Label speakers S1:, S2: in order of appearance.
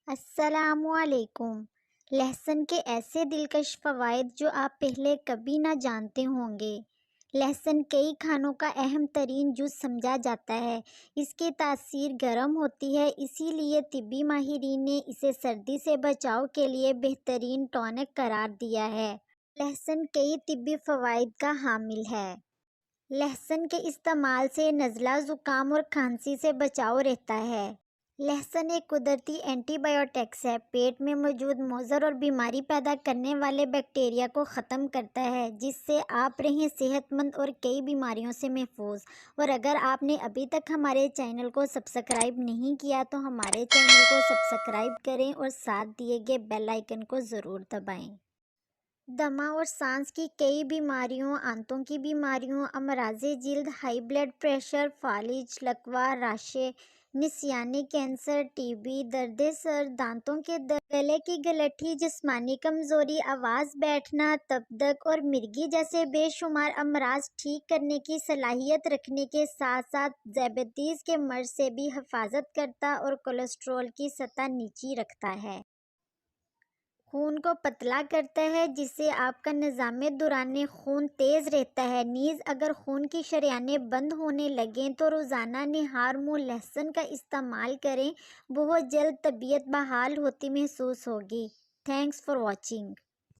S1: السلام علیکم۔ لہسن کے ایسے دلکش فوائد جو آپ پہلے کبھی نہ جانتے ہوں گے۔ لہسن کئی کھانوں کا اہم ترین جز سمجھا جاتا ہے۔ اس کی تاثیر گرم ہوتی ہے، اسی لیے طبی ماہرین نے اسے سردی سے بچاؤ کے لیے بہترین ٹونک قرار دیا ہے۔ لہسن کئی طبی فوائد کا حامل ہے۔ لہسن کے استعمال سے نزلہ، زکام اور کھانسی سے بچاؤ رہتا ہے۔ لہسن ایک قدرتی اینٹی بائیوٹکس ہے۔ پیٹ میں موجود مضر اور بیماری پیدا کرنے والے بیکٹیریا کو ختم کرتا ہے، جس سے آپ رہیں صحت مند اور کئی بیماریوں سے محفوظ۔ اور اگر آپ نے ابھی تک ہمارے چینل کو سبسکرائب نہیں کیا تو ہمارے چینل کو سبسکرائب کریں اور ساتھ دیے گئے بیل آئیکن کو ضرور دبائیں۔ دمہ اور سانس کی کئی بیماریوں، آنتوں کی بیماریوں، امراض جلد، ہائی بلڈ پریشر، فالج، لکوہ، راشے، نسیانی کینسر، ٹی بی، درد سر، دانتوں کے درد، گلے کی گلٹھی، جسمانی کمزوری، آواز بیٹھنا، تپ دق اور مرگی جیسے بے شمار امراض ٹھیک کرنے کی صلاحیت رکھنے کے ساتھ ساتھ ذیابیطس کے مرض سے بھی حفاظت کرتا اور کولیسٹرول کی سطح نیچی رکھتا ہے۔ خون کو پتلا کرتا ہے، جس سے آپ کا نظام دوران خون تیز رہتا ہے۔ نیز اگر خون کی شریانیں بند ہونے لگیں تو روزانہ نہار منہ لہسن کا استعمال کریں، بہت جلد طبیعت بحال ہوتی محسوس ہوگی۔ Thanks for watching.